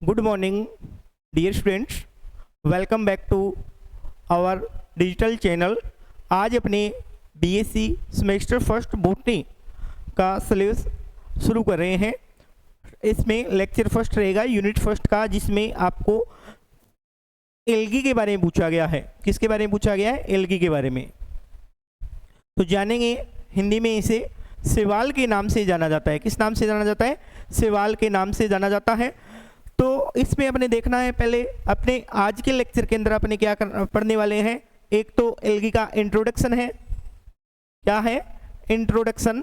Good morning, dear students. Welcome back to our digital channel. आज अपने BSc semester first botany का syllabus शुरू कर रहे हैं। इसमें लेक्चर फर्स्ट रहेगा यूनिट फर्स्ट का, जिसमें आपको एल्गी के बारे में पूछा गया है। किसके बारे में पूछा गया है? एल्गी के बारे में। तो जानेंगे, हिंदी में इसे शैवाल के नाम से जाना जाता है। किस नाम से जाना जाता है? शैवाल के नाम से जाना जाता है। तो इसमें अपने देखना है, पहले अपने आज के लेक्चर के अंदर अपने क्या पढ़ने वाले हैं। एक तो एल्गी का इंट्रोडक्शन है। क्या है? इंट्रोडक्शन।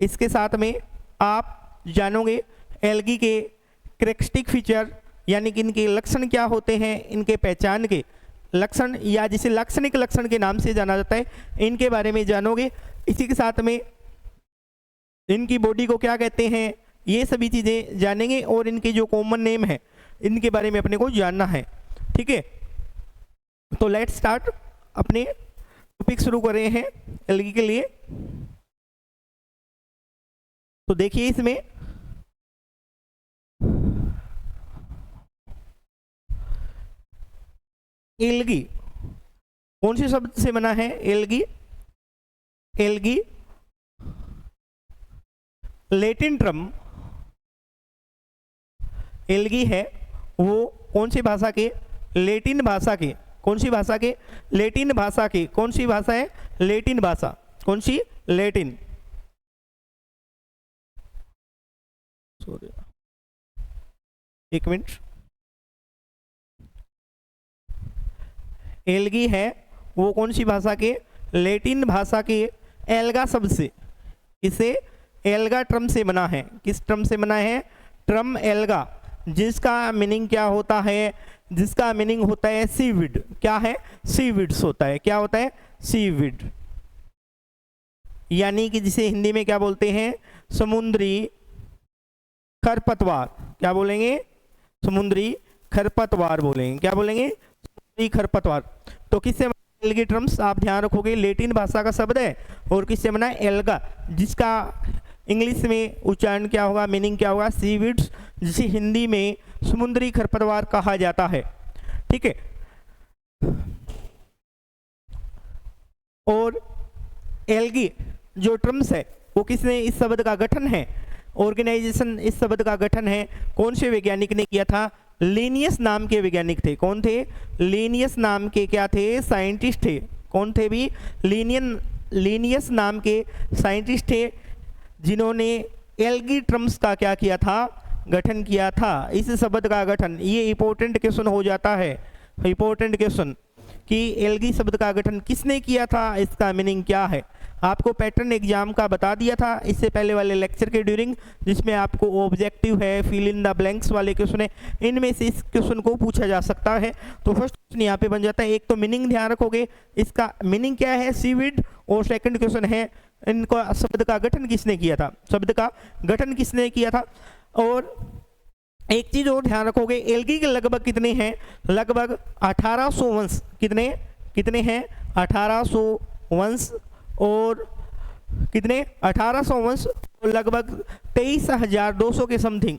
इसके साथ में आप जानोगे एल्गी के कैरेक्टरिस्टिक फीचर, यानी कि इनके लक्षण क्या होते हैं, इनके पहचान के लक्षण या जिसे लाक्षणिक लक्षण के नाम से जाना जाता है, इनके बारे में जानोगे। इसी के साथ में इनकी बॉडी को क्या कहते हैं, ये सभी चीज़ें जानेंगे। और इनके जो कॉमन नेम है, इनके बारे में अपने को जानना है। ठीक है, तो लेट्स स्टार्ट। अपने टॉपिक शुरू कर रहे हैं एल्गी के लिए। तो देखिए, इसमें एल्गी कौन से शब्द से बना है? एल्गी लैटिन टर्म एल्गी है वो कौन सी भाषा के? लैटिन भाषा के। कौन सी भाषा के? लैटिन भाषा के। कौन सी भाषा है? लैटिन भाषा। कौन सी? लैटिन। सॉरी, एक मिनट। एल्गी है वो कौन सी भाषा के? लैटिन भाषा के एल्गा शब्द से। इसे एल्गा टर्म से बना है। किस टर्म से बना है? टर्म एल्गा, जिसका मीनिंग क्या होता है? जिसका मीनिंग होता है सीविड। क्या है? सीविड्स होता है। क्या होता है? सीविड। यानी कि जिसे हिंदी में क्या बोलते हैं? समुद्री खरपतवार। क्या बोलेंगे? समुद्री खरपतवार बोलेंगे। क्या बोलेंगे? समुद्री खरपतवार। तो किससे एल्गी टर्म्स आप ध्यान रखोगे, लैटिन भाषा का शब्द है। और किससे बना है? एल्गा, जिसका इंग्लिश में उच्चारण क्या होगा, मीनिंग क्या होगा? सीविड्स, जिसे हिंदी में समुद्री खरपतवार कहा जाता है। ठीक है। और एल्गी जो टर्म्स है वो किसने इस शब्द का गठन है? ऑर्गेनाइजेशन इस शब्द का गठन है कौन से वैज्ञानिक ने किया था? लिनियस नाम के वैज्ञानिक थे। कौन थे? लिनियस नाम के क्या थे? साइंटिस्ट थे। कौन थे भी? लिनियस नाम के साइंटिस्ट थे, जिन्होंने एल्गी टर्म्स का क्या किया था? गठन किया था। इस शब्द का गठन, ये इंपॉर्टेंट क्वेश्चन हो जाता है। इंपॉर्टेंट क्वेश्चन कि एल्गी शब्द का गठन किसने किया था, इसका मीनिंग क्या है। आपको पैटर्न एग्जाम का बता दिया था इससे पहले वाले लेक्चर के ड्यूरिंग, जिसमें आपको ऑब्जेक्टिव है, फिल इन द ब्लैंक्स वाले क्वेश्चन है। इनमें से इस क्वेश्चन को पूछा जा सकता है। तो फर्स्ट क्वेश्चन यहाँ पे बन जाता है। एक तो मीनिंग ध्यान रखोगे, इसका मीनिंग क्या है? सीविड। और सेकंड क्वेश्चन है, इनको शब्द का गठन किसने किया था? शब्द का गठन किसने किया था? और एक चीज और ध्यान रखोगे, एल्गी के लगभग कितने हैं? लगभग 1800 वंश। कितने हैं? 1800 वंश। और कितने? 1800 वंश और लगभग 23,200 के समथिंग।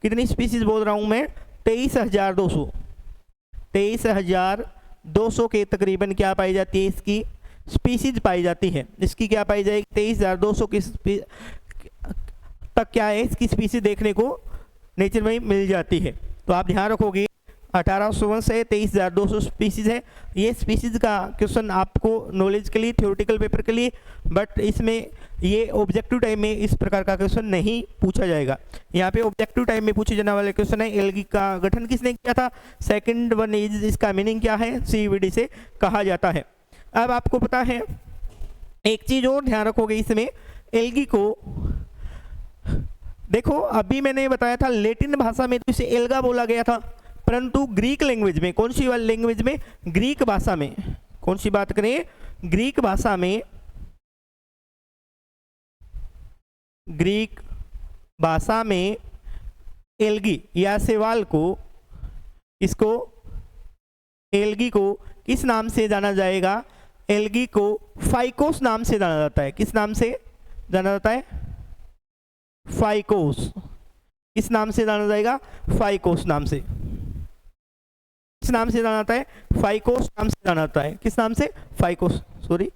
कितनी स्पीसीज बोल रहा हूं मैं? 23,200 के तकरीबन क्या पाई जाती है? इसकी स्पीसीज पाई जाती है। इसकी क्या पाई जाएगी? 23,200 की तक क्या है इसकी स्पीसीज देखने को नेचर में मिल जाती है। तो आप ध्यान रखोगे 1800 वंश है, 23,200 स्पीसीज है। ये स्पीसीज का क्वेश्चन आपको नॉलेज के लिए, थ्योरेटिकल पेपर के लिए, बट इसमें ये ऑब्जेक्टिव टाइम में इस प्रकार का क्वेश्चन नहीं पूछा जाएगा। यहाँ पे ऑब्जेक्टिव टाइम में पूछे जाने वाले क्वेश्चन है, एल्गी का गठन किसने किया था? सेकंड वन इज, इसका मीनिंग क्या है? सीविड इसे कहा जाता है। अब आपको पता है एक चीज और ध्यान रखोगे, इसमें एल्गी को देखो, अभी मैंने बताया था लैटिन भाषा में तो इसे एल्गा बोला गया था, परंतु ग्रीक लैंग्वेज में, कौन सी वाली लैंग्वेज में? ग्रीक भाषा में। कौन सी बात करें? ग्रीक भाषा में। ग्रीक भाषा में एल्गी या शैवाल को, इसको एल्गी को किस नाम से जाना जाएगा? एल्गी को फाइकोस नाम से जाना जाता है। किस नाम से जाना जाता है? फाइकोस। किस नाम से जाना जाएगा? फाइकोस नाम से। किस नाम से जाना जाता है? फाइकोस नाम से जाना जाता है। किस नाम से? फाइकोस, सॉरी,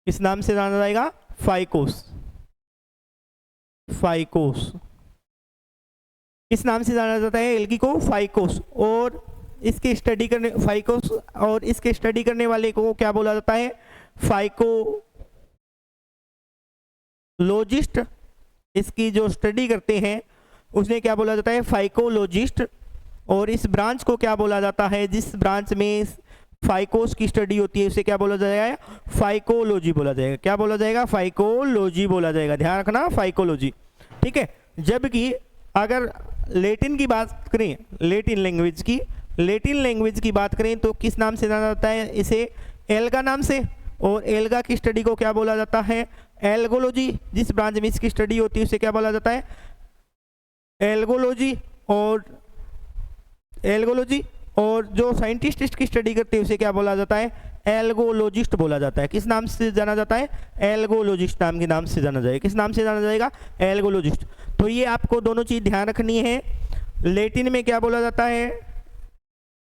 किस नाम से जाना जाएगा? फाइकोस। फाइकोस इस नाम से जाना जाता है एल्गी को, फाइकोस। और इसके स्टडी करने, फाइकोस और इसके स्टडी करने वाले को क्या बोला जाता है? फाइकोलॉजिस्ट। इसकी जो स्टडी करते हैं उसने क्या बोला जाता है? फाइकोलॉजिस्ट। और इस ब्रांच को क्या बोला जाता है? जिस ब्रांच में फाइकोस की स्टडी होती है उसे क्या बोला जाएगा? फाइकोलॉजी बोला जाएगा। क्या बोला जाएगा? फाइकोलॉजी बोला जाएगा। ध्यान रखना, फाइकोलॉजी, ठीक है। जबकि अगर लैटिन की बात करें, लैटिन लैंग्वेज की बात करें तो किस नाम से जाना जाता है? इसे एल्गा नाम से। और एल्गा की स्टडी को क्या बोला जाता है? एल्गोलॉजी। जिस ब्रांच में इसकी स्टडी होती है उसे क्या बोला जाता है? एल्गोलॉजी। और जो साइंटिस्ट इसकी स्टडी करते हैं उसे क्या बोला जाता है? एल्गोलॉजिस्ट बोला जाता है। किस नाम से जाना जाता है? एल्गोलॉजिस्ट नाम के नाम से जाना जाएगा। किस नाम से जाना जाएगा? एल्गोलॉजिस्ट। तो ये आपको दोनों चीज ध्यान रखनी है। लैटिन में क्या बोला जाता है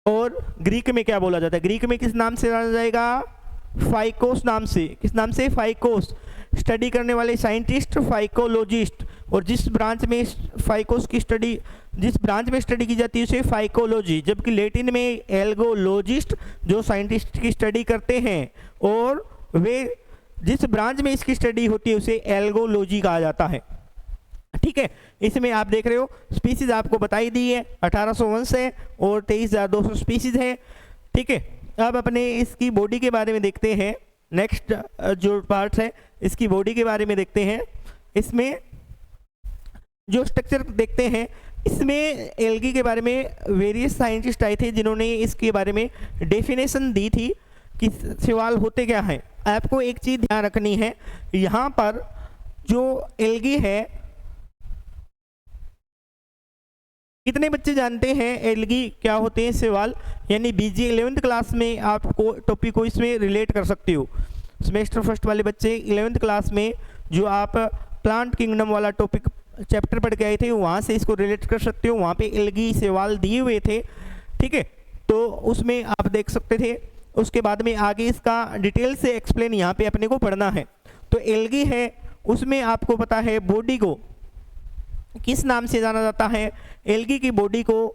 और ग्रीक में क्या बोला जाता है? ग्रीक में किस नाम से जाना जाएगा? फाइकोस नाम से। किस नाम से? फाइकोस। स्टडी करने वाले साइंटिस्ट फाइकोलॉजिस्ट। और जिस ब्रांच में फाइकोस की स्टडी, जिस ब्रांच में स्टडी की जाती है उसे फाइकोलॉजी। जबकि लैटिन में एल्गोलॉजिस्ट जो साइंटिस्ट की स्टडी करते हैं और वे जिस ब्रांच में इसकी स्टडी होती है उसे एल्गोलॉजी कहा जाता है, ठीक है। इसमें आप देख रहे हो स्पीसीज आपको बताई दी है, 1800 है और 23,200 स्पीसीज है, ठीक है। अब अपने इसकी बॉडी के बारे में देखते हैं। नेक्स्ट जो पार्ट है इसकी बॉडी के बारे में देखते हैं। इसमें जो स्ट्रक्चर देखते हैं, इसमें एल्गी के बारे में वेरियस साइंटिस्ट आए थे जिन्होंने इसके बारे में डेफिनेशन दी थी कि सवाल होते क्या हैं। आपको एक चीज़ ध्यान रखनी है, यहाँ पर जो एल्गी है, कितने बच्चे जानते हैं एल्गी क्या होते हैं? सवाल यानी बीजी 11th क्लास में आपको टॉपिक को इसमें रिलेट कर सकते हो। सेमेस्टर फर्स्ट वाले बच्चे 11th क्लास में जो आप प्लांट किंगडम वाला टॉपिक चैप्टर पढ़ के आए थे वहाँ से इसको रिलेट कर सकते हो। वहाँ पे एल्गी सवाल दिए हुए थे, ठीक है, तो उसमें आप देख सकते थे। उसके बाद में आगे इसका डिटेल से एक्सप्लेन यहाँ पे अपने को पढ़ना है। तो एल्गी है, उसमें आपको पता है बॉडी को किस नाम से जाना जाता है? एल्गी की बॉडी को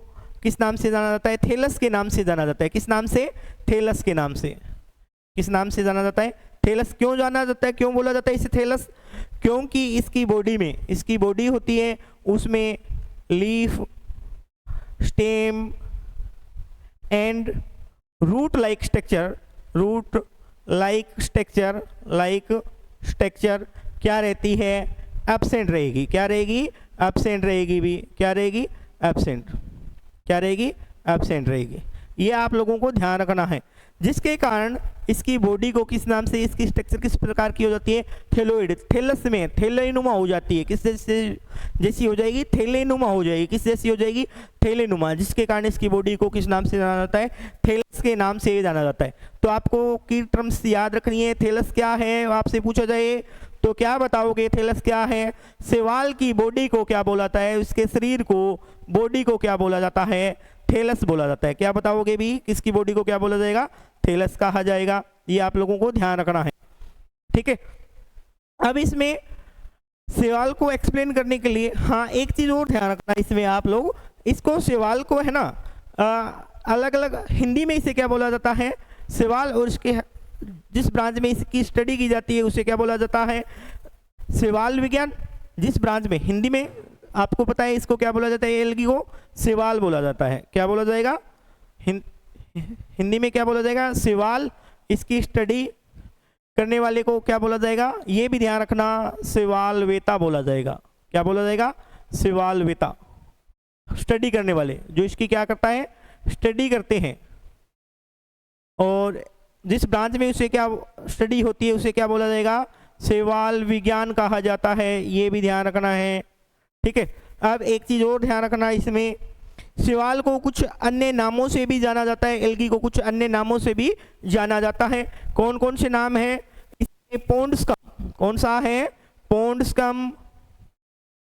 किस नाम से जाना जाता है? थैलस के नाम से जाना जाता है। किस नाम से? थैलस के नाम से। किस नाम से जाना जाता है? थैलस। क्यों जाना जाता है, क्यों बोला जाता है इसे थैलस? क्योंकि इसकी बॉडी में, इसकी बॉडी होती है उसमें leaf, stem and root like structure क्या रहती है? एब्सेंट रहेगी। क्या रहेगी? एब्सेंट रहेगी भी। क्या रहेगी? एब्सेंट। क्या रहेगी? एब्सेंट रहेगी। ये आप लोगों को ध्यान रखना है, जिसके कारण इसकी बॉडी को किस नाम से, इसकी स्ट्रक्चर किस प्रकार की हो जाती है? थैलोइड। थैलस में थैलेनुमा हो जाती है। किस जैसी हो जाएगी? थैलेनुमा हो जाएगी। किस जैसी हो जाएगी? थैलेनुमा। जिसके कारण इसकी बॉडी को किस नाम से जाना जाता है? थैलस के नाम से जाना जाता है। तो आपको की टर्म्स याद रखनी है। थैलस क्या है आपसे पूछा जाए तो क्या बताओगे? थैलस क्या है? शैवाल की बॉडी को क्या बोला जाता है? उसके शरीर को, बॉडी को क्या बोला जाता है? थैलस बोला जाता है। क्या बताओगे भी? किसकी बॉडी को क्या बोला जाएगा? थैलस कहा जाएगा। ये आप लोगों को ध्यान रखना है, ठीक है। अब इसमें शैवाल को एक्सप्लेन करने के लिए हाँ एक चीज और ध्यान रखना, इसमें आप लोग इसको शैवाल को है ना अलग अलग हिंदी में इसे क्या बोला जाता है? शैवाल। और इसके जिस ब्रांच में इसकी स्टडी की जाती है उसे क्या बोला जाता है? शैवाल विज्ञान। जिस ब्रांच में, हिंदी में आपको पता है इसको क्या बोला जाता है? एल्गी को शैवाल बोला जाता है। क्या बोला जाएगा? हिंदी में क्या बोला जाएगा? शैवाल। इसकी स्टडी करने वाले को क्या बोला जाएगा? ये भी ध्यान रखना, शैवालवेता बोला जाएगा। क्या बोला जाएगा? शैवालवेता। स्टडी करने वाले जो इसकी क्या करता है? स्टडी करते हैं। और जिस ब्रांच में उसे क्या स्टडी होती है उसे क्या बोला जाएगा? शैवाल विज्ञान कहा जाता है। ये भी ध्यान रखना है, ठीक है। अब एक चीज और ध्यान रखना, इसमें शैवाल को कुछ अन्य नामों से भी जाना जाता है, एल्गी को कुछ अन्य नामों से भी जाना जाता है। कौन कौन से नाम है? इसमें पोन्डस्कम, कौन सा है? पोन्डस्कम,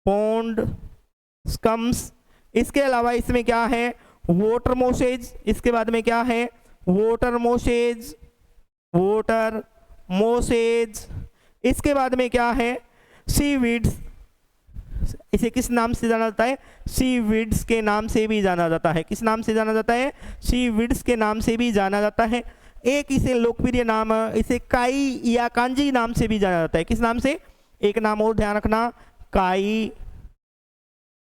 पोन्डस्कम्स। इसके अलावा इसमें क्या है? Water mosses. इसके बाद में क्या है? Water mosses, water mosses. इसके बाद में क्या है? सीवीड्स। इसे किस नाम से जाना जाता है? सीवीड्स के नाम से भी जाना जाता है। किस नाम से जाना जाता है? सीवीड्स के नाम से भी जाना जाता है। एक इसे लोकप्रिय नाम, इसे काई या कांजी नाम से भी जाना जाता है। किस नाम से? एक नाम और ध्यान रखना, काई,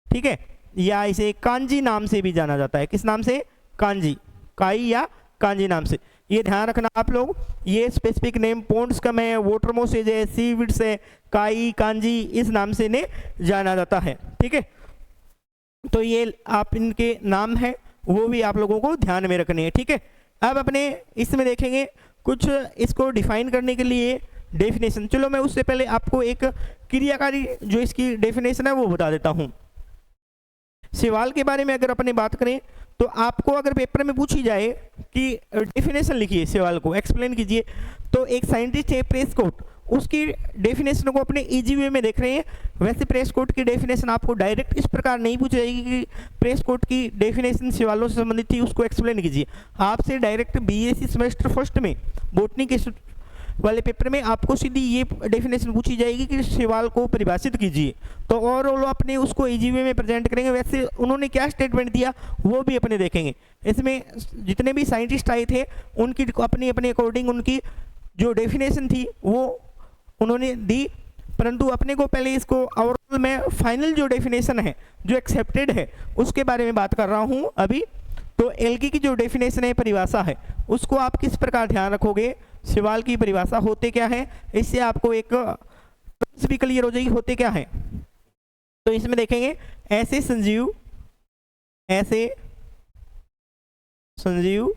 ठीक है, या इसे कांजी नाम से भी जाना जाता है। किस नाम से? कांजी, काई या कांजी नाम से। ये ध्यान रखना आप लोग। ये स्पेसिफिक नेम पोन्डस्कम है, वाटर मोसेज है, सीविड्स है, काई, कांजी, इस नाम से इन्हें जाना जाता है। ठीक है, तो ये आप इनके नाम हैं, वो भी आप लोगों को ध्यान में रखने हैं। ठीक है, अब अपने इसमें देखेंगे कुछ इसको डिफाइन करने के लिए डेफिनेशन। चलो मैं उससे पहले आपको एक क्रियाकारी जो इसकी डेफिनेशन है वो बता देता हूँ। सवाल के बारे में अगर अपने बात करें तो आपको अगर पेपर में पूछी जाए कि डेफिनेशन लिखिए, सवाल को एक्सप्लेन कीजिए, तो एक साइंटिस्ट है प्रेस्कॉट, उसकी डेफिनेशन को अपने इजी वे में देख रहे हैं। वैसे प्रेस्कॉट की डेफिनेशन आपको डायरेक्ट इस प्रकार नहीं पूछी जाएगी कि प्रेस्कॉट की डेफिनेशन सवालों से संबंधित थी, उसको एक्सप्लेन कीजिए। आपसे डायरेक्ट बीएससी सेमेस्टर फर्स्ट में बॉटनी के वाले पेपर में आपको सीधी ये डेफिनेशन पूछी जाएगी कि सवाल को परिभाषित कीजिए। तो ओवरऑल अपने उसको इजी वे में प्रेजेंट करेंगे। वैसे उन्होंने क्या स्टेटमेंट दिया वो भी अपने देखेंगे। इसमें जितने भी साइंटिस्ट आए थे उनकी अपनी अपने अकॉर्डिंग उनकी जो डेफिनेशन थी वो उन्होंने दी, परंतु अपने को पहले इसको ओवरऑल में फाइनल जो डेफिनेशन है जो एक्सेप्टेड है उसके बारे में बात कर रहा हूँ अभी। तो एल्गी की जो डेफिनेशन है, परिभाषा है, उसको आप किस प्रकार ध्यान रखोगे, सवाल की परिभाषा होते क्या है, इससे आपको एक भी क्लियर हो जाएगी होते क्या है। तो इसमें देखेंगे ऐसे संजीव, ऐसे संजीव,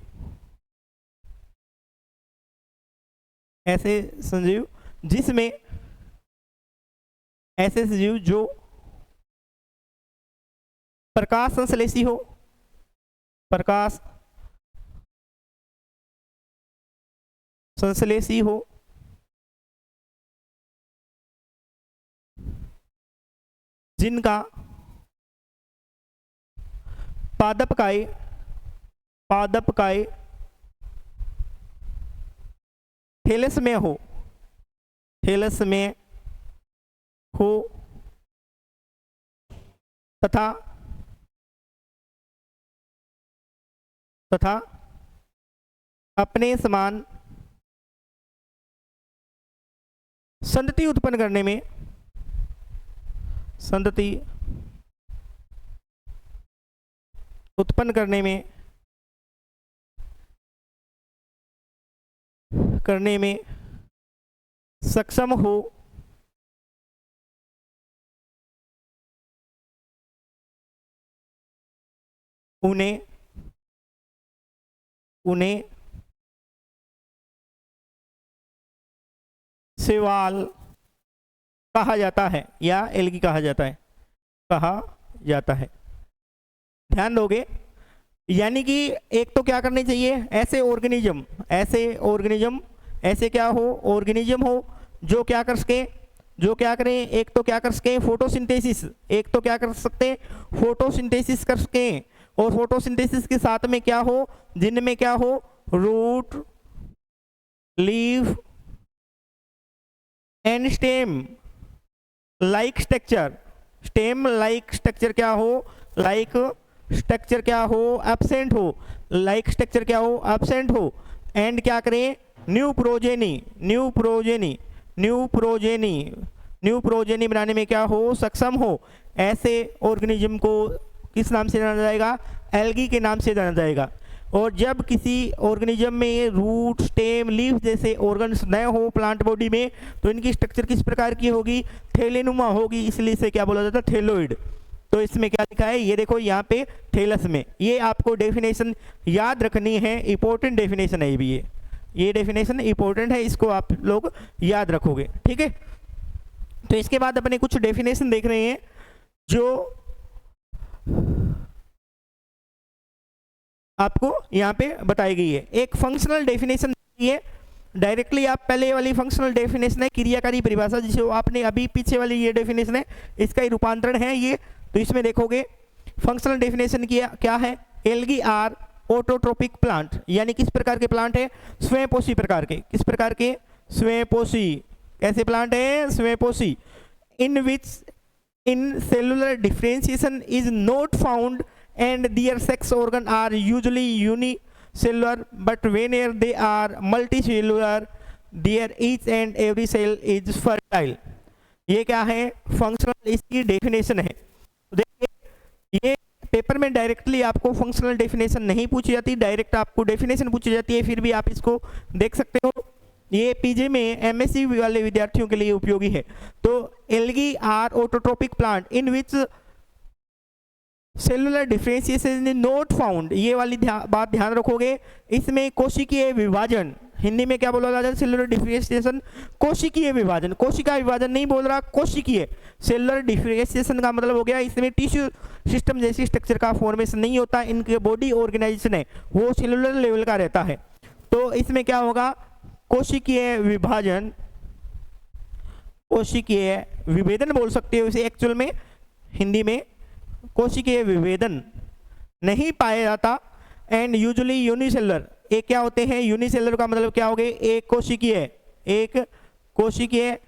ऐसे संजीव जिसमें, ऐसे संजीव जो प्रकाश संश्लेषी हो, प्रकाश संश्लेषी हो, जिनका पादपकाय, पादपकाय थैलस में हो, थैलस में हो तथा अपने समान संतति उत्पन्न करने में, संतति उत्पन्न करने में सक्षम हो, उन्हें शैवाल कहा जाता है या एल्गी कहा जाता है, कहा जाता है। ध्यान दोगे, यानी कि एक तो क्या करनी चाहिए, ऐसे ऑर्गेनिज्म, ऐसे ऑर्गेनिज्म, ऐसे क्या हो, ऑर्गेनिज्म हो जो क्या कर सके, जो क्या करें, एक तो क्या कर सके फोटोसिंथेसिस, एक तो क्या कर सकते हैं फोटोसिंथेसिस कर सके, और फोटोसिंथेसिस के साथ में क्या हो, जिनमें क्या हो, root, leaf and stem like structure, stem like structure क्या हो, लाइक स्ट्रक्चर क्या हो, एब्सेंट हो, लाइक स्ट्रक्चर क्या हो, एब्सेंट हो, एंड क्या करें, new progeny, new progeny, new progeny, new progeny बनाने में क्या हो, सक्षम हो। ऐसे ऑर्गेनिज्म को किस नाम से जाना जाएगा, एल्गी के नाम से जाना जाएगा। और जब किसी ऑर्गेनिज्म में रूट, स्टेम, लीफ जैसे ऑर्गन्स न हो प्लांट बॉडी में, तो इनकी स्ट्रक्चर किस प्रकार की होगी, थैलेनुमा होगी, इसलिए इसे क्या बोला जाता है, थैलोइड। तो इसमें क्या लिखा है, ये देखो यहाँ पे थैलस में, ये आपको डेफिनेशन याद रखनी है, इंपॉर्टेंट डेफिनेशन है ये भी, ये डेफिनेशन इंपॉर्टेंट है, इसको आप लोग याद रखोगे। ठीक है, तो इसके बाद अपने कुछ डेफिनेशन देख रहे हैं जो आपको यहाँ पे बताई गई है। एक फंक्शनल डेफिनेशन है, डायरेक्टली आप पहले वाली फंक्शनल डेफिनेशन है क्रियाकारी परिभाषा, जिसे आपने अभी पीछे वाली ये डेफिनेशन है, इसका ही रूपांतरण है ये। तो इसमें देखोगे फंक्शनल डेफिनेशन क्या है, एल्गी आर ऑटोट्रोपिक प्लांट, यानी किस प्रकार के प्लांट है, स्वयंपोषी प्रकार के। किस प्रकार के, स्वयंपोषी। कैसे प्लांट है, स्वयंपोषी। In which in cellular differentiation is not found and their sex organ are usually unicellular, but whenever they are multicellular their each and every cell is fertile। ये क्या है, फंक्शनल इसकी डेफिनेशन है। देखिए ये पेपर में डायरेक्टली आपको functional definition नहीं पूछी जाती, डायरेक्ट आपको डेफिनेशन पूछी जाती है, फिर भी आप इसको देख सकते हो। ये पीजे में एमएससी वाले विद्यार्थियों के लिए उपयोगी है। तो algae are autotrophic plant in which cellular differentiation is not found, ये वाली बात ध्यान रखोगे। इसमें कोशिकीय विभाजन, हिंदी में क्या बोला जाता है, सेलुलर डिफरेंशिएशन कोशिकीय विभाजन, कोशिका विभाजन नहीं बोल रहा, कोशिकीय। सेलुलर डिफरेंशिएशन का मतलब हो गया इसमें टिश्यू सिस्टम जैसी स्ट्रक्चर का फॉर्मेशन नहीं होता, इनके बॉडी ऑर्गेनाइजेशन है वो सेलुलर लेवल का रहता है। तो इसमें क्या होगा, कोशिकीय विभाजन, कोशिकीय विभेदन बोल सकते हो इसे एक्चुअल में, हिंदी में कोशिकीय विभेदन नहीं पाया जाता। एंड यूजुअली यूनिसेलुलर, एक क्या होते हैं, यूनिसेलुलर का मतलब क्या हो गया, एक कोशिकीय, एक कोशिकीय।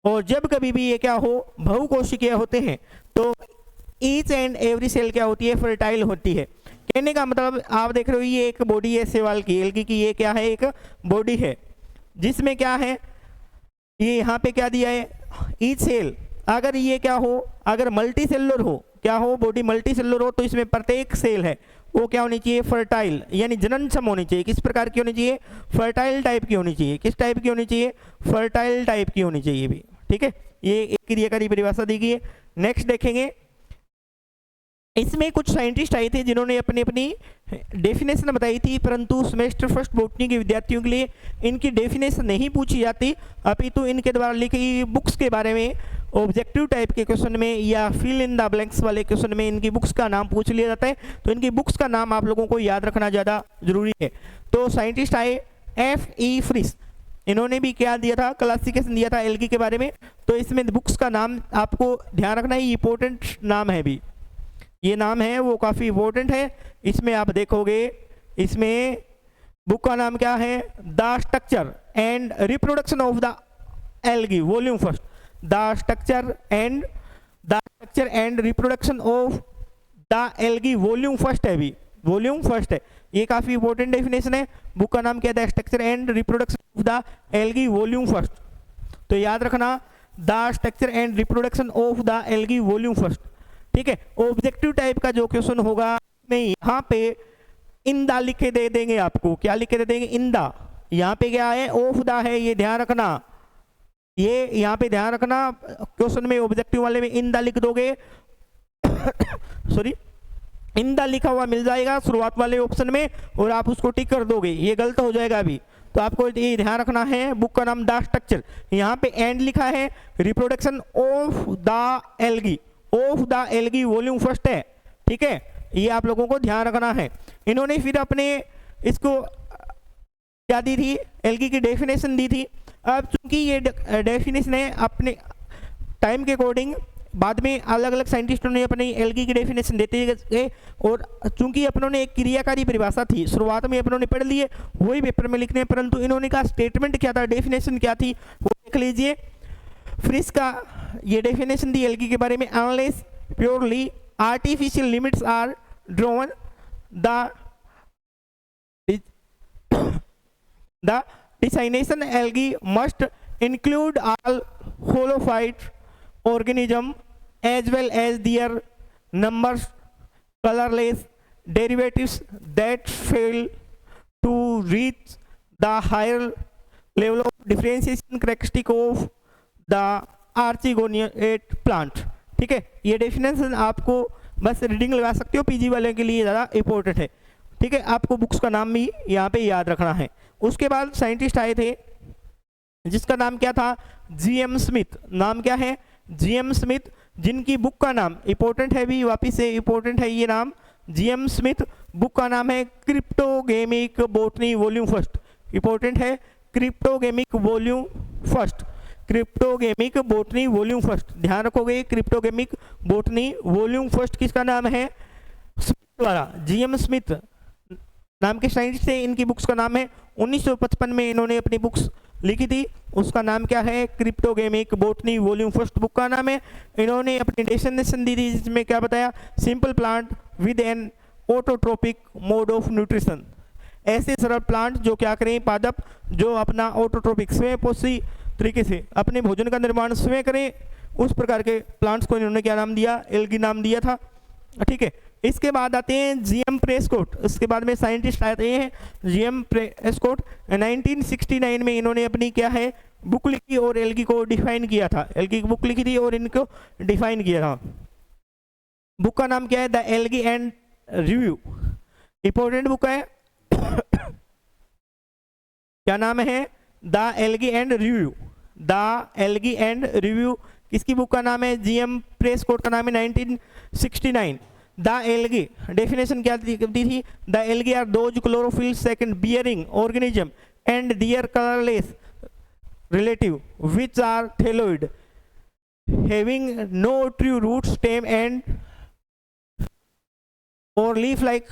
और जब कभी भी ये क्या हो, बहुकोशिकीय होते हैं, तो ईच एंड एवरी सेल क्या होती है, फर्टाइल होती है। कहने का मतलब आप देख रहे हो ये एक बॉडी है सेवाल की, एल्गी की, ये क्या है, एक बॉडी है जिसमें क्या है, ये यहाँ पे क्या दिया है, ईच सेल। अगर ये क्या हो, अगर मल्टी सेलुलर हो, क्या हो, बॉडी मल्टी सेलुलर हो, तो इसमें प्रत्येक सेल है वो क्या होनी चाहिए, फर्टाइल, यानी जननक्षम होनी चाहिए। किस प्रकार की होनी चाहिए, फर्टाइल टाइप की होनी चाहिए। किस टाइप की होनी चाहिए, फर्टाइल टाइप की होनी चाहिए भी। ठीक है, ये एक क्रियाकारी परिभाषा दी गई है। नेक्स्ट देखेंगे, इसमें कुछ साइंटिस्ट आए थे जिन्होंने अपनी अपनी डेफिनेशन बताई थी, परंतु सेमेस्टर फर्स्ट बॉटनी के विद्यार्थियों के लिए इनकी डेफिनेशन नहीं पूछी जाती, अपितु इनके द्वारा लिखी गई बुक्स के बारे में ऑब्जेक्टिव टाइप के क्वेश्चन में या फिल इन द ब्लैंक्स वाले क्वेश्चन में इनकी बुक्स का नाम पूछ लिया जाता है। तो इनकी बुक्स का नाम आप लोगों को याद रखना ज़्यादा जरूरी है। तो साइंटिस्ट आए F.E. फ्रिस, इन्होंने भी क्या दिया था, क्लासिफिकेशन दिया था एल्गी के बारे में। तो इसमें बुक्स का नाम आपको ध्यान रखना है, इंपॉर्टेंट नाम है भी, ये नाम है वो काफ़ी इंपॉर्टेंट है। इसमें आप देखोगे, इसमें बुक का नाम क्या है, the structure and reproduction of the algae volume first. The structure and reproduction of the algae volume first है भी, वॉल्यूम फर्स्ट है, ये काफ़ी इंपॉर्टेंट डेफिनेशन है। बुक का नाम क्या है, the structure and reproduction of the algae volume first. तो याद रखना, the structure and reproduction of the algae volume first. ठीक है, ऑब्जेक्टिव टाइप का जो क्वेश्चन होगा में यहाँ पे इंदा लिखे दे देंगे आपको, क्या लिखे दे देंगे, इंदा। यहाँ पे क्या है, ऑफ द है, ये ध्यान रखना, ये यहाँ पे ध्यान रखना, क्वेश्चन में ऑब्जेक्टिव वाले में इंदा लिख दोगे सॉरी, इंदा लिखा हुआ मिल जाएगा शुरुआत वाले ऑप्शन में और आप उसको टिक कर दोगे, ये गलत हो जाएगा अभी। तो आपको ये ध्यान रखना है, बुक का नाम द स्ट्रक्चर, यहाँ पे एंड लिखा है, reproduction of the algae, of the algae volume first है। ठीक है, ये आप लोगों को ध्यान रखना है। इन्होंने फिर अपने इसको क्या दी थी, एल्गी की डेफिनेशन दी थी। अब चूंकि ये डेफिनेशन है अपने टाइम के अकॉर्डिंग, बाद में अलग अलग साइंटिस्टों ने अपनी एल्गी की डेफिनेशन देते गए, और चूंकि अपनों ने एक क्रियाकारी परिभाषा थी शुरुआत में अपनों ने पढ़ लिए, वही पेपर में लिखने, परंतु इन्होंने कहा स्टेटमेंट क्या था, डेफिनेशन क्या थी वो देख लीजिए। फ्रिस का ये डेफिनेशन दी एल्गी के बारे में, unless purely artificial limits are drawn the designation algae must include all holophyte organism as well as their numbers colorless derivatives that fail to reach the higher level of differentiation characteristic of the archegonate plant। ठीक है, ये definition आपको बस reading लगा सकते हो, PG वाले के लिए ज़्यादा इंपॉर्टेंट है। ठीक है, आपको बुक्स का नाम भी यहाँ पे याद रखना है। उसके बाद साइंटिस्ट आए थे जिसका नाम क्या था, GM स्मिथ। नाम क्या है, GM स्मिथ, जिनकी बुक का नाम इंपॉर्टेंट है भी, वापिस से इंपॉर्टेंट है ये नाम, GM स्मिथ। बुक का नाम है cryptogamic botany volume first. Important है, cryptogamic volume first, cryptogamic botany volume first, ध्यान रखोगे क्रिप्टोगेमिक बॉटनी वॉल्यूम फर्स्ट किसका नाम है, स्मिथ द्वारा, जीएम स्मिथ नाम के साइंटिस्ट थे, इनकी बुक्स का नाम है, 1955 में इन्होंने अपनी बुक्स लिखी थी, उसका नाम क्या है, cryptogamic botany volume first book का नाम है। इन्होंने अपनी डेफिनेशन दी थी जिसमें क्या बताया, simple plant with an autotrophic mode of nutrition, ऐसे सरल प्लांट जो क्या करें, पादप जो अपना ऑटोट्रोपिक स्वयं पोषी तरीके से अपने भोजन का निर्माण स्वयं करें, उस प्रकार के प्लांट्स को इन्होंने क्या नाम दिया, एल्गी नाम दिया था, ठीक है। इसके बाद आते हैं जीएम प्रेस्कोट, इसके बाद में साइंटिस्ट आते हैं जीएम प्रेस्कोट, 1969 में इन्होंने अपनी क्या है बुक लिखी और एल्गी को डिफाइन किया था, एल्गी की बुक लिखी थी और इनको डिफाइन किया था। बुक का नाम क्या है, the algae and review, important book है क्या नाम है, the algae and review, the algae and review किसकी बुक का नाम है, जीएम प्रेस्कोट का नाम है, 1969। द एल्गी डेफिनेशन क्या दी थी, the algae are those chlorophyll second bearing organism and their colourless relative which are thalloid having no true root stem and और लीफ लाइक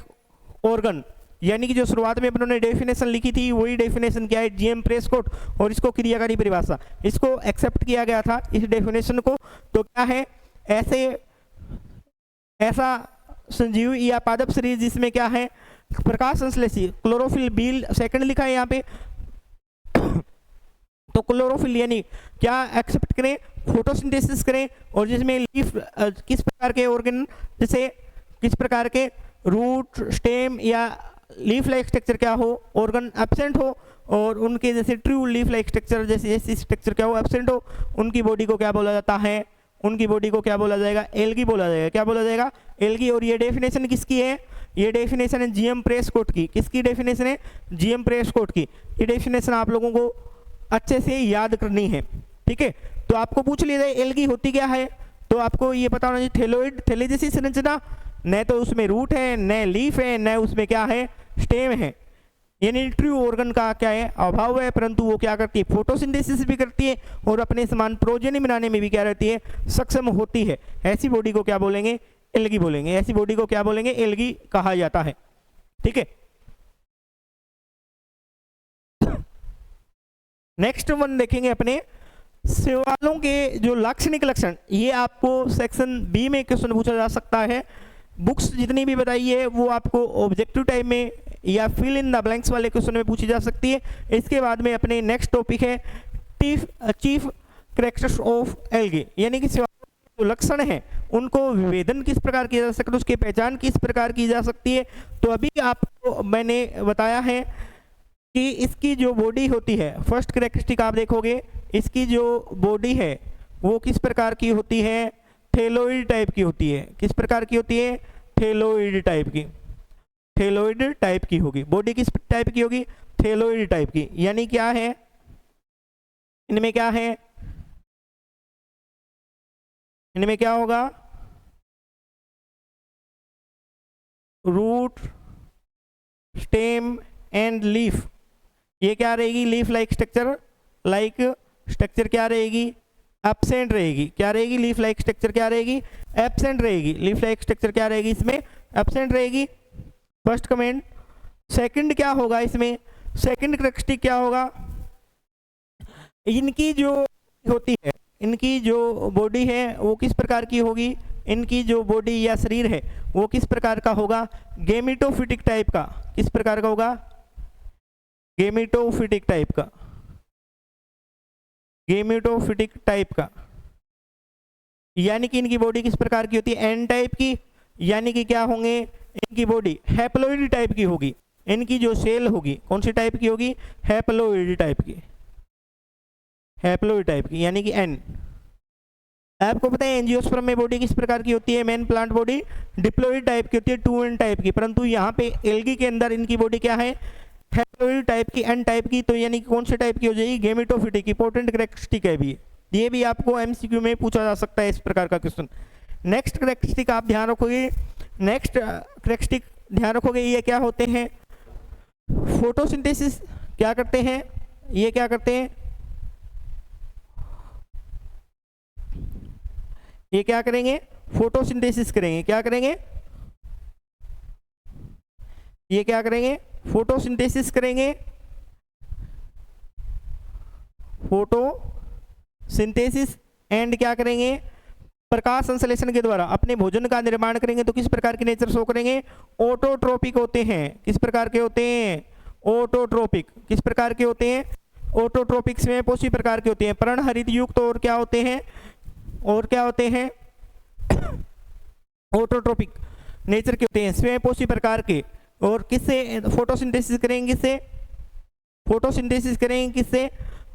ऑर्गन, यानी कि जो शुरुआत में उन्होंने डेफिनेशन लिखी थी वही डेफिनेशन क्या है, जीएम प्रेस्कोट, और इसको क्रियाकारी परिभाषा, इसको एक्सेप्ट किया गया था इस डेफिनेशन को। तो क्या है, ऐसा संजीव या पादप शरीर जिसमें क्या है, प्रकाश संश्लेषी क्लोरोफिल बील सेकंड लिखा है यहाँ पे तो क्लोरोफिल यानी क्या एक्सेप्ट करें, फोटोसिंथेसिस करें, और जिसमें लीफ किस प्रकार के ऑर्गन, जैसे किस प्रकार के रूट स्टेम या लीफ लाइक स्ट्रक्चर क्या हो, ऑर्गन एब्सेंट हो, और उनके जैसे ट्रू लीफ लाइक स्ट्रक्चर जैसे स्ट्रक्चर क्या हो, एब्सेंट हो, उनकी बॉडी को क्या बोला जाता है, उनकी बॉडी को क्या बोला जाएगा, एल्गी बोला जाएगा, क्या बोला जाएगा, एल्गी। और ये डेफिनेशन किसकी है, ये डेफिनेशन है जीएम प्रेस्कोट की, किसकी डेफिनेशन है, जीएम प्रेस्कोट की। ये डेफिनेशन आप लोगों को अच्छे से याद करनी है, ठीक है। तो आपको पूछ लिया जाए एल्गी होती क्या है, तो आपको ये पता होना चाहिए, थैलोइड, थैले जैसी संरचना, न तो उसमें रूट है, न लीफ है, न उसमें क्या है, स्टेम है, यानी ट्रू ऑर्गन का क्या है, अभाव है, परंतु वो क्या करती है, फोटोसिंथेसिस भी करती है और अपने समान प्रोजेनी बनाने में भी क्या रहती है, सक्षम होती है। ऐसी बॉडी को क्या बोलेंगे, एल्गी बोलेंगे, ऐसी बॉडी को क्या बोलेंगे, एल्गी कहा जाता है, ठीक है। नेक्स्ट वन देखेंगे अपने शैवालों के जो लाक्षणिक लक्षण, ये आपको सेक्शन बी में क्वेश्चन पूछा जा सकता है। बुक्स जितनी भी बताई है वो आपको ऑब्जेक्टिव टाइप में या फिल इन द ब्लैंक्स वाले क्वेश्चन में पूछी जा सकती है। इसके बाद में अपने नेक्स्ट टॉपिक है चीफ कैरेक्टर्स ऑफ एल्गी, यानी कि जो लक्षण हैं उनको विभेदन किस प्रकार किया जा सकता है, उसकी पहचान किस प्रकार की जा सकती है। तो अभी आपको मैंने बताया है कि इसकी जो बॉडी होती है, फर्स्ट कैरेक्टरिस्टिक आप देखोगे, इसकी जो बॉडी है वो किस प्रकार की होती है, थैलोइड टाइप की होती है। किस प्रकार की होती है, थैलोइड टाइप की, थैलोइड टाइप की होगी बॉडी, किस टाइप की होगी, थैलोइड टाइप की। यानी क्या है, इनमें क्या है, इनमें क्या होगा, रूट स्टेम एंड लीफ, ये क्या रहेगी, leaf like structure, like structure क्या रहेगी, एब्सेंट रहेगी, क्या रहेगी, लीफ लाइक स्ट्रक्चर क्या रहेगी, एब्सेंट रहेगी, लीफ लाइक स्ट्रक्चर क्या रहेगी, इसमें एब्सेंट रहेगी। First comment. सेकंड क्या होगा, इसमें सेकंड कैरेक्टरिस्टिक क्या होगा, इनकी जो होती है, इनकी जो बॉडी है वो किस प्रकार की होगी, इनकी जो बॉडी या शरीर है वो किस प्रकार का होगा, गेमिटोफिटिक टाइप का, किस प्रकार का होगा, गेमिटोफिटिक टाइप का, गेमिटोफिटिक टाइप का। यानी कि इनकी बॉडी किस प्रकार की होती है, एन टाइप की, यानी कि क्या होंगे, इनकी बॉडी हैप्लोइड टाइप की होगी, इनकी जो सेल होगी कौन सी टाइप की होगी, हैप्लोइड टाइप की, हैप्लोइड टाइप की, यानी कि एन। आपको पता है एंजियोस्पर्म में बॉडी किस प्रकार की होती है, main plant body diploid type की होती है, 2n टाइप की, परंतु यहाँ पे एल्गी के अंदर इनकी बॉडी क्या है, हैप्लोइड टाइप की, एन टाइप की। तो यानी कौन से टाइप की हो जाएगी, गेमिटोफिटिक। इंपॉर्टेंट कैरेक्टरिस्टिक है भी, ये भी आपको एमसीक्यू में पूछा जा सकता है इस प्रकार का क्वेश्चन। नेक्स्ट कैरेक्टरिस्टिक आप ध्यान रखोगे, नेक्स्ट कैरेक्टरिस्टिक ध्यान रखोगे, ये क्या होते हैं, फोटोसिंथेसिस क्या करते हैं, ये क्या करते हैं, ये क्या करेंगे, फोटोसिंथेसिस करेंगे। क्या करेंगे, ये क्या करेंगे, फोटोसिंथेसिस करेंगे। फोटोसिंथेसिस एंड क्या करेंगे, प्रकाश संश्लेषण के द्वारा अपने भोजन का निर्माण करेंगे। तो किस प्रकार के नेचर शो करेंगे, ऑटोट्रोपिक होते हैं। किस प्रकार के होते हैं, ऑटोट्रोपिक। किस प्रकार के होते हैं, ऑटोट्रोपिक स्वयंपोषी प्रकार के होते हैं, पर्णहरित युक्त। और क्या होते हैं, और क्या होते हैं, ऑटोट्रोपिक नेचर के होते हैं, स्वयंपोषी प्रकार के। और किससे फोटोसिंथेसिस करेंगे, किससे फोटोसिंथेसिस करेंगे, किससे,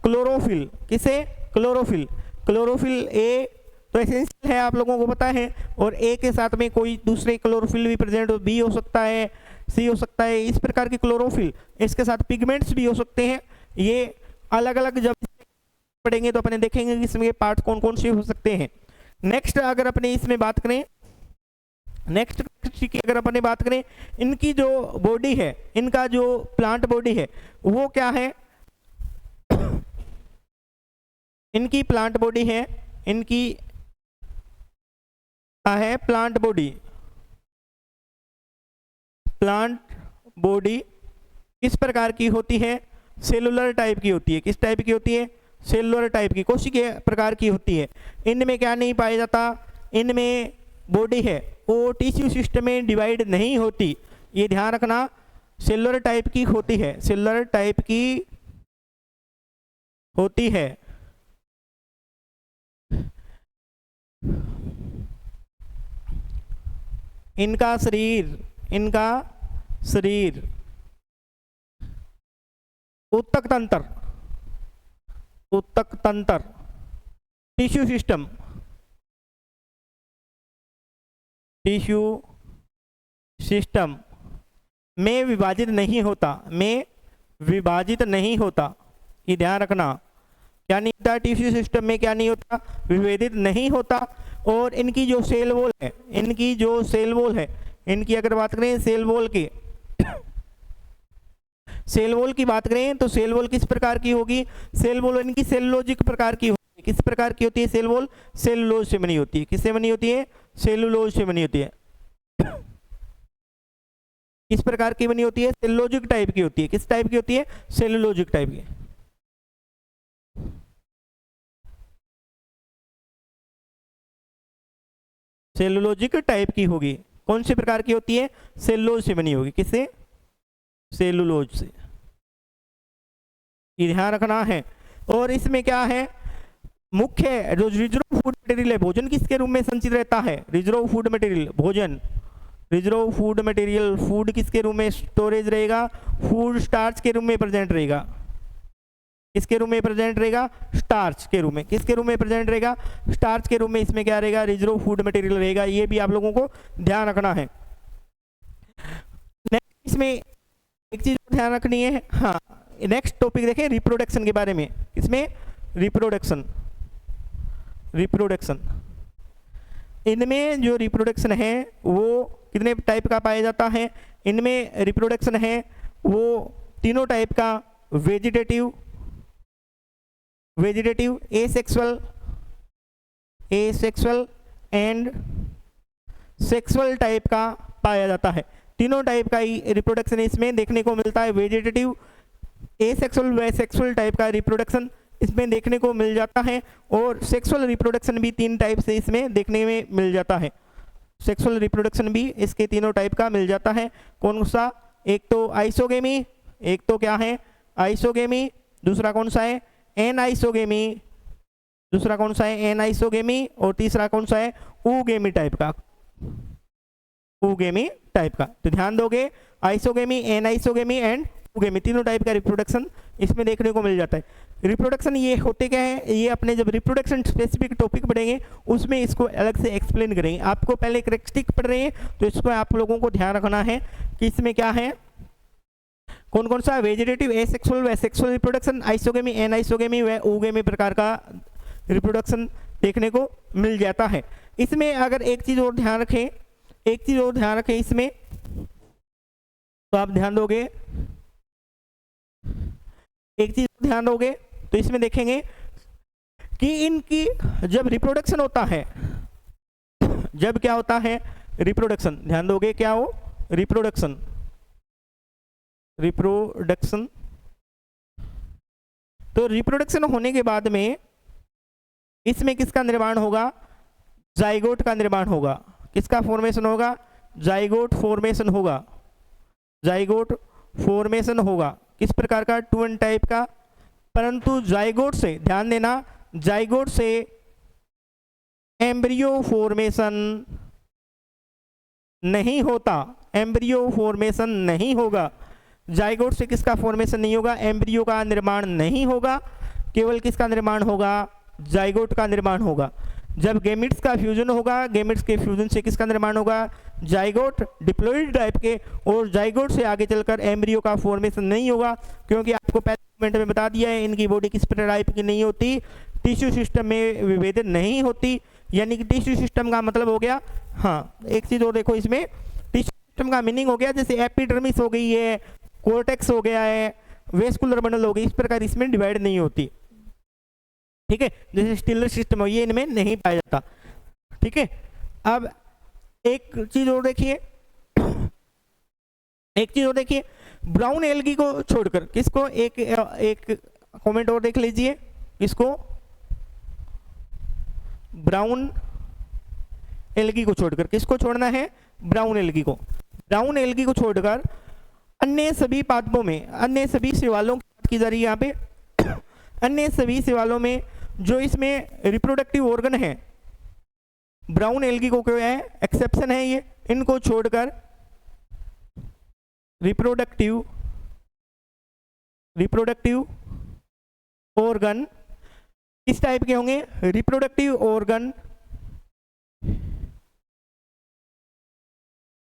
क्लोरोफिल। किससे, क्लोरोफिल। क्लोरोफिल ए तो एसेंशियल है, आप लोगों को पता है। और ए के साथ में कोई दूसरे क्लोरोफिल भी प्रेजेंट हो, बी हो सकता है, सी हो सकता है, इस प्रकार की क्लोरोफिल। इसके साथ पिगमेंट्स भी हो सकते हैं। ये अलग अलग जब पढ़ेंगे तो अपने देखेंगे कि इसमें पार्ट कौन कौन से हो सकते हैं। नेक्स्ट अगर अपने इसमें बात करें, नेक्स्ट की अगर अपने बात करें, इनकी जो बॉडी है, इनका जो प्लांट बॉडी है वो क्या है, इनकी प्लांट बॉडी है, इनकी क्या है, प्लांट बॉडी। प्लांट बॉडी किस प्रकार की होती है, सेलुलर टाइप की होती है। किस टाइप की होती है, सेलुलर टाइप की, कोशिकीय प्रकार की होती है। इनमें क्या नहीं पाया जाता, इनमें बॉडी है वो टिश्यू सिस्टम में डिवाइड नहीं होती, ये ध्यान रखना। सेलुलर टाइप की होती है, सेलुलर टाइप की होती है। इनका शरीर, इनका शरीर उत्तक तंत्र, उत्तक तंत्र, टिश्यू सिस्टम, टिश्यू सिस्टम में विभाजित नहीं होता, में विभाजित नहीं होता, ये ध्यान रखना। क्या नहीं होता, टिश्यू सिस्टम में क्या नहीं होता, विभेदित नहीं होता। और इनकी जो सेल वॉल है, इनकी जो सेल वॉल है, इनकी अगर बात करें सेल वॉल की, सेल वॉल की बात करें तो सेल वॉल किस प्रकार की होगी, सेल वॉल इनकी सेलुलोजिक प्रकार की होगी। किस प्रकार की होती है सेल वॉल, सेलुलोज से बनी होती है। किससे बनी होती है, सेलुलोज से बनी होती है। किस प्रकार की बनी होती है, सेलुलोजिक टाइप की होती है। किस टाइप की होती है, सेलुलोजिक टाइप की। सेलुलोजिक टाइप की होगी। कौन सी प्रकार की होती है, सेलुलोज से बनी होगी। किससे, सेलुलोज से, ये ध्यान रखना है। और इसमें क्या है, मुख्य जो रिजर्व फूड मटेरियल है, भोजन किसके रूप में संचित रहता है, रिजर्व फूड मटेरियल, भोजन, रिजर्व फूड मटेरियल, फूड किसके रूप में स्टोरेज रहेगा, फूड स्टार्च के रूप में प्रेजेंट रहेगा। किसके रूप में प्रेजेंट रहेगा, स्टार्च के रूप में। किसके रूप में प्रेजेंट रहेगा, स्टार्च के रूप में इसमें क्या रहेगा, रिजर्व फूड मटेरियल रहेगा। ये भी आप लोगों को ध्यान रखना है। नेक्स्ट इसमें एक चीज ध्यान रखनी है, हाँ नेक्स्ट टॉपिक देखें रिप्रोडक्शन के बारे में। इसमें रिप्रोडक्शन, रिप्रोडक्शन, इनमें जो रिप्रोडक्शन है वो कितने टाइप का पाया जाता है, इनमें रिप्रोडक्शन है वो तीनों टाइप का, vegetative, vegetative, asexual, asexual and sexual type का पाया जाता है। तीनों टाइप का ही रिप्रोडक्शन इसमें देखने को मिलता है। वेजिटेटिव, एसेक्सुअल व सेक्सुअल टाइप का रिप्रोडक्शन इसमें देखने को मिल जाता है। और सेक्सुअल रिप्रोडक्शन भी तीन टाइप से इसमें देखने में मिल जाता है। सेक्सुअल रिप्रोडक्शन भी इसके तीनों टाइप का मिल जाता है। कौन सा, एक तो आइसोगेमी, एक तो क्या है आइसोगेमी, दूसरा कौन सा है एनाइसोगेमी, दूसरा कौन सा है एनाइसोगेमी, और तीसरा कौन सा है ऊगेमी टाइप का, ऊगेमी टाइप का। तो ध्यान दोगे आइसोगेमी, एनाइसोगेमी एंड ऊगेमी, तीनों टाइप का रिप्रोडक्शन इसमें देखने को मिल जाता है। रिप्रोडक्शन ये होते क्या है, ये अपने जब रिप्रोडक्शन स्पेसिफिक टॉपिक पढ़ेंगे उसमें इसको अलग से एक्सप्लेन करेंगे। आपको पहले करेक्टरिस्टिक पढ़ रहे हैं तो इसको आप लोगों को ध्यान रखना है कि इसमें क्या है, कौन कौन सा, वेजिटेटिव, एसेक्सुअल व सेक्सुअल रिप्रोडक्शन, आइसोगेमी, एनाइसोगेमी व ऊगेमी प्रकार का रिप्रोडक्शन देखने को मिल जाता है। इसमें अगर एक चीज और ध्यान रखें, एक चीज और ध्यान रखें इसमें, तो आप ध्यान दोगे एक चीज ध्यान दोगे तो इसमें देखेंगे कि इनकी जब रिप्रोडक्शन होता है, जब क्या होता है रिप्रोडक्शन, ध्यान दोगे क्या हो रिप्रोडक्शन, रिप्रोडक्शन, तो रिप्रोडक्शन होने के बाद में इसमें किसका निर्माण होगा, जाइगोट का निर्माण होगा। किसका फॉर्मेशन होगा, जाइगोट फॉर्मेशन होगा, जाइगोट फॉर्मेशन होगा। किस प्रकार का, 2n टाइप का। परंतु जाइगोट से, ध्यान देना, जाइगोट से एम्ब्रियो फॉर्मेशन नहीं होता, एम्ब्रियो फॉर्मेशन नहीं होगा। जाइगोट से किसका फॉर्मेशन नहीं होगा, एम्ब्रियो का निर्माण नहीं होगा, केवल किसका निर्माण होगा, जाइगोट का निर्माण होगा। जब गैमेट्स का फ्यूजन होगा, गैमेट्स के फ्यूजन से किसका निर्माण होगा, जाइगोट, डिप्लॉइड टाइप के, और जाइगोट से आगे चलकर एम्ब्रियो का फॉर्मेशन नहीं होगा, क्योंकि आपको पहले मोमेंट में बता दिया है इनकी बॉडी किस टाइप की नहीं होती, टिश्यू सिस्टम में विभेदन नहीं होती। यानी कि टिश्यू सिस्टम का मतलब हो गया, हाँ एक चीज और देखो इसमें, टिश्यू सिस्टम का मीनिंग हो गया जैसे एपिडर्मिस हो गई है, कोर्टेक्स हो गया है, वेस्कुलर बंडल हो गई, इस प्रकार इसमें डिवाइड नहीं होती। ठीक है, जैसे स्टिलर सिस्टम हो, ये इनमें नहीं पाया जाता। ठीक है, अब एक चीज और देखिए, एक चीज और देखिए, ब्राउन एल्गी को छोड़कर किसको, एक कमेंट और देख लीजिए, इसको ब्राउन एल्गी को छोड़कर, किसको छोड़ना है, ब्राउन एल्गी को। ब्राउन एल्गी को छोड़कर अन्य सभी पादपों में, अन्य सभी शैवालों की बात की जा रही है यहाँ पे, अन्य सभी शैवालों में जो इसमें रिप्रोडक्टिव ऑर्गन है, ब्राउन एल्गी को क्या है, एक्सेप्शन है ये, इनको छोड़कर रिप्रोडक्टिव ऑर्गन किस टाइप के होंगे, रिप्रोडक्टिव ऑर्गन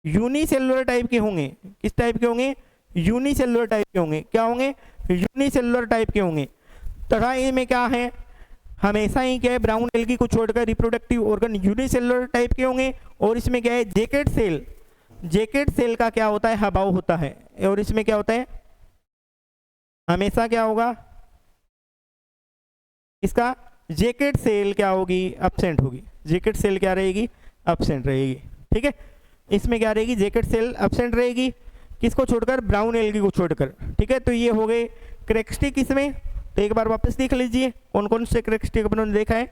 यूनिसेलुलर टाइप के होंगे। किस टाइप के होंगे, यूनिसेलुलर टाइप के होंगे। क्या होंगे, यूनिसेलुलर टाइप के होंगे। तथा इनमें क्या है, हमेशा ही क्या है, ब्राउन एल्गी को छोड़कर रिप्रोडक्टिव ऑर्गन यूनिसेलुलर टाइप के होंगे। और इसमें क्या है, जैकेट सेल, जैकेट सेल का क्या होता है, अभाव होता है। और इसमें क्या होता है, हमेशा क्या होगा, इसका जैकेट सेल क्या होगी, एब्सेंट होगी। जैकेट सेल क्या रहेगी, एब्सेंट रहेगी। ठीक है, इसमें क्या रहेगी, जैकेट सेल एब्सेंट रहेगी, किसको छोड़कर, ब्राउन एल्गी को छोड़कर। ठीक है, तो ये हो गए कैरेक्टरिस्टिक इसमें। तो एक बार वापस देख लीजिए कौन कौन से कैरेक्टरिस्टिक अपनों ने देखा है।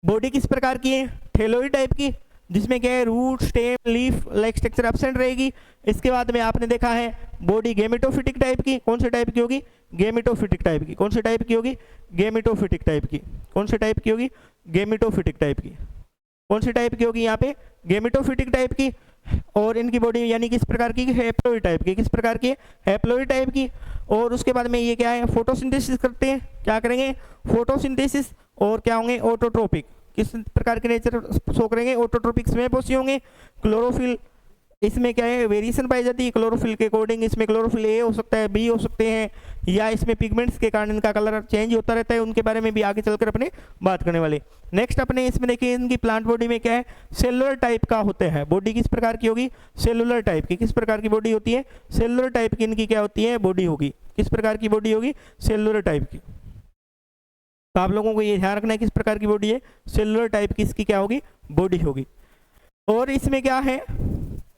बॉडी किस प्रकार की है, थैलोइड टाइप की, जिसमें क्या है, root, stem, leaf like structure absent रहेगी। इसके बाद में आपने देखा है बॉडी गेमेटोफिटिक टाइप की, कौन से टाइप की होगी, गेमेटोफिटिक टाइप की। कौन से टाइप की होगी, गेमेटोफिटिक टाइप की। कौन से टाइप की होगी, गेमेटोफिटिक टाइप की। कौन सी टाइप की होगी यहाँ पे, गेमेटोफिटिक टाइप की। और इनकी बॉडी यानी किस प्रकार की, हैप्लॉइड टाइप की। किस प्रकार की, हैप्लॉइड टाइप की। और उसके बाद में ये क्या है, फोटोसिंथेसिस करते हैं, क्या करेंगे, फोटोसिंथेसिस। और क्या होंगे, ऑटोट्रोपिक, किस प्रकार के नेचर शो करेंगे, ऑटोट्रोपिक में पोषी होंगे। क्लोरोफिल, इसमें क्या है, वेरिएशन पाई जाती है क्लोरोफिल के अकॉर्डिंग। इसमें क्लोरोफिल ए हो सकता है, बी हो सकते हैं, या इसमें पिगमेंट्स के कारण इनका कलर चेंज होता रहता है। उनके बारे में भी आगे चलकर अपने बात करने वाले। नेक्स्ट अपने इसमें देखिए, इनकी प्लांट बॉडी में क्या है, सेलुलर टाइप का होते हैं। बॉडी किस प्रकार की होगी, सेलुलर टाइप की। किस प्रकार की बॉडी होती है, सेलुलर टाइप की इनकी क्या होती है, बॉडी होगी। किस प्रकार की बॉडी होगी, सेलुलर टाइप की। तो आप लोगों को ये ध्यान रखना है किस प्रकार की बॉडी है, सेलुलर टाइप की इसकी क्या होगी, बॉडी होगी। और इसमें क्या है,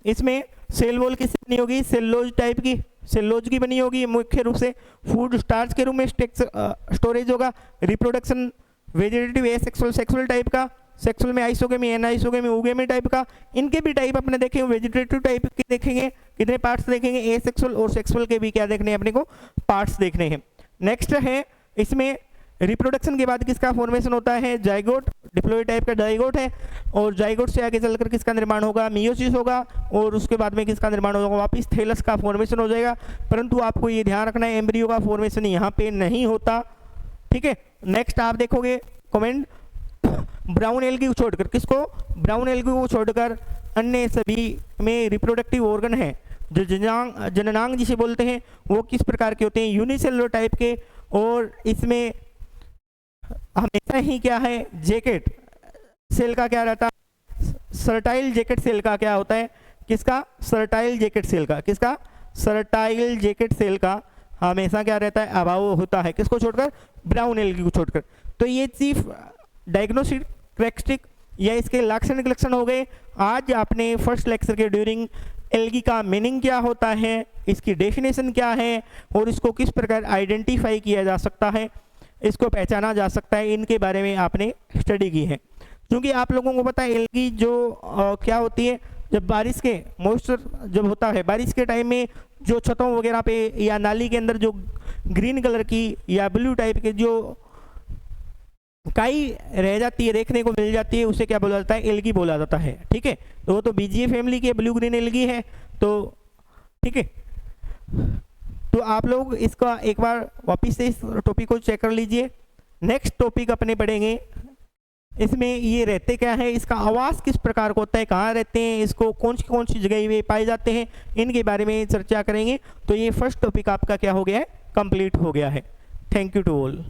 इसमें सेल वॉल किससे बनी होगी, सेलुलोज टाइप की, सेलुलोज की बनी होगी। मुख्य रूप से फूड स्टार्च के रूप में स्टोरेज होगा। Reproduction vegetative asexual, sexual type का। सेक्सुअल में आइसोगेमी, एनाइसोगेमी, ओगेमी टाइप का। इनके भी टाइप अपने देखें, वेजिटेटिव टाइप के देखेंगे, कितने पार्ट्स देखेंगे, एसेक्सुअल और सेक्सुअल के भी क्या देखने हैं अपने को, पार्ट्स देखने हैं। नेक्स्ट है इसमें रिप्रोडक्शन के बाद किसका फॉर्मेशन होता है, जाइगोट, डिप्लॉइड टाइप का जाइगोट है। और जाइगोट से आगे चलकर किसका निर्माण होगा, मियोसिस होगा। और उसके बाद में किसका निर्माण होगा, वापस थैलस का फॉर्मेशन हो जाएगा। परंतु आपको ये ध्यान रखना है, एम्ब्रियो का फॉर्मेशन यहाँ पे नहीं होता। ठीक है, नेक्स्ट आप देखोगे कमेंट, ब्राउन एल्गी को छोड़कर, किसको, ब्राउन एल्गी को छोड़कर अन्य सभी में रिप्रोडक्टिव ऑर्गन है जो जननांग जिसे बोलते हैं, वो किस प्रकार के होते हैं, यूनिसेलुलर टाइप के। और इसमें हमेशा ही क्या है, जैकेट सेल का क्या रहता है, सर्टाइल जैकेट सेल का क्या होता है, किसका, सर्टाइल जैकेट सेल का। किसका, सर्टाइल जैकेट सेल का हमेशा क्या रहता है, अभाव होता है, किसको छोड़कर, ब्राउन एल्गी को छोड़कर। तो ये चीफ डायग्नोस्टिक कैरेक्टरिस्टिक या इसके लाक्षणिक लक्षण हो गए। आज आपने फर्स्ट लेक्चर के ड्यूरिंग एल्गी का मीनिंग क्या होता है, इसकी डेफिनेशन क्या है और इसको किस प्रकार आइडेंटिफाई किया जा सकता है, इसको पहचाना जा सकता है, इनके बारे में आपने स्टडी की है। क्योंकि आप लोगों को पता है एल्गी जो क्या होती है, जब बारिश के मॉइस्चर जब होता है बारिश के टाइम में जो छतों वगैरह पे या नाली के अंदर जो ग्रीन कलर की या ब्लू टाइप के जो काई रह जाती है, देखने को मिल जाती है, उसे क्या बोला जाता है, एल्गी बोला जाता है। ठीक है, तो वो तो बीजीए फैमिली की ब्लू ग्रीन एल्गी है। तो ठीक है, तो आप लोग इसका एक बार वापस से इस टॉपिक को चेक कर लीजिए। नेक्स्ट टॉपिक अपने पढ़ेंगे, इसमें ये रहते क्या है, इसका आवास किस प्रकार का होता है, कहाँ रहते हैं, इसको कौन सी जगह में पाए जाते हैं, इनके बारे में चर्चा करेंगे। तो ये फर्स्ट टॉपिक आपका क्या हो गया है, कंप्लीट हो गया है। Thank you to all.